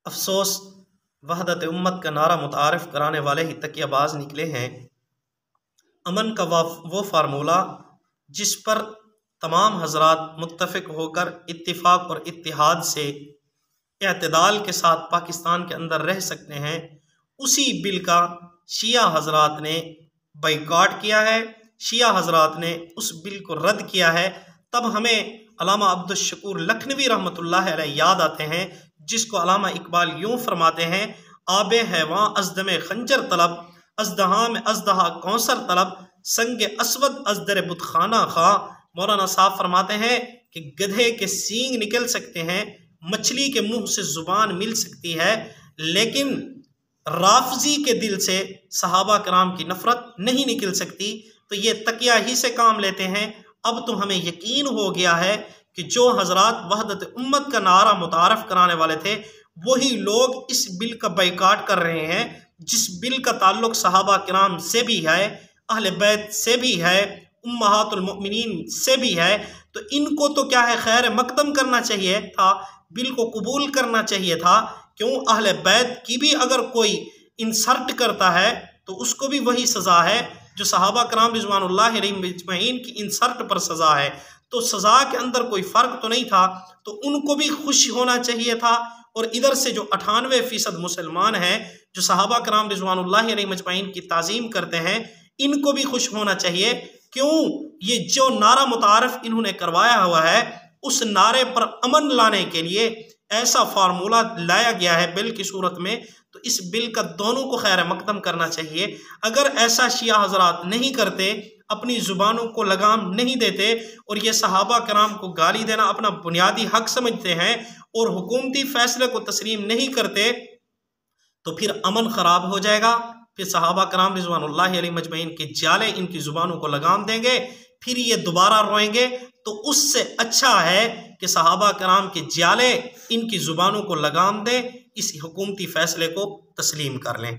افسوس وحدت امت کا نعرہ متعارف کرانے والے ہی تکیہ باز نکلے ہیں۔ امن کا وہ فارمولہ جس پر تمام حضرات متفق ہو کر اتفاق اور اتحاد سے اعتدال کے ساتھ پاکستان کے اندر رہ سکتے ہیں، اسی بل کا شیعہ حضرات نے بائیکاٹ کیا ہے، شیعہ حضرات نے اس بل کو رد کیا ہے۔ تب ہمیں علامہ عبدالشکور لکھنوی رحمۃ اللہ علیہ یاد آتے ہیں، جس کو علامہ اقبال یوں فرماتے ہیں: آب حیواں از دم خنجر طلب، از دہاں میں ازدہا کوثر طلب، سنگ اسود از در بت خانہ خواہ۔ مولانا صاحب فرماتے ہیں کہ گدھے کے سینگ نکل سکتے ہیں، مچھلی کے منہ سے زبان مل سکتی ہے، لیکن رافضی کے دل سے صحابہ کرام کی نفرت نہیں نکل سکتی۔ تو یہ تکیہ ہی سے کام لیتے ہیں۔ اب تو ہمیں یقین ہو گیا ہے کہ جو حضرات وحدت امت کا نعرہ متعارف کرانے والے تھے، وہی لوگ اس بل کا بائیکاٹ کر رہے ہیں، جس بل کا تعلق صحابہ کرام سے بھی ہے، اہل بیت سے بھی ہے، امہات المؤمنین سے بھی ہے۔ تو ان کو تو کیا ہے، خیر مقدم کرنا چاہیے تھا، بل کو قبول کرنا چاہیے تھا۔ کیوں؟ اہل بیت کی بھی اگر کوئی انسرٹ کرتا ہے تو اس کو بھی وہی سزا ہے جو صحابہ کرام رضوان اللہ علیہم اجمعین کی انسرٹ پر سزا ہے۔ تو سزا کے اندر کوئی فرق تو نہیں تھا، تو ان کو بھی خوش ہونا چاہیے تھا۔ اور ادھر سے جو 98% مسلمان ہیں جو صحابہ کرام رضوان اللہ علیہم اجمعین کی تعظیم کرتے ہیں، ان کو بھی خوش ہونا چاہیے۔ کیوں؟ یہ جو نعرہ متعارف انہوں نے کروایا ہوا ہے، اس نعرے پر امن لانے کے لیے ایسا فارمولہ لایا گیا ہے بل کی صورت میں، تو اس بل کا دونوں کو خیر مقدم کرنا چاہیے۔ اگر ایسا شیعہ حضرات نہیں کرتے، اپنی زبانوں کو لگام نہیں دیتے، اور یہ صحابہ کرام کو گالی دینا اپنا بنیادی حق سمجھتے ہیں اور حکومتی فیصلے کو تسلیم نہیں کرتے، تو پھر امن خراب ہو جائے گا۔ پھر صحابہ کرام رضوان اللہ علیہ مجمعین کے جالے ان کی زبانوں کو لگام دیں گے، پھر یہ دوبارہ روئیں گے۔ تو اس سے اچھا ہے کہ صحابہ کرام کے جالے ان کی زبانوں کو لگام دیں، اس حکومتی فیصلے کو تسلیم کر لیں۔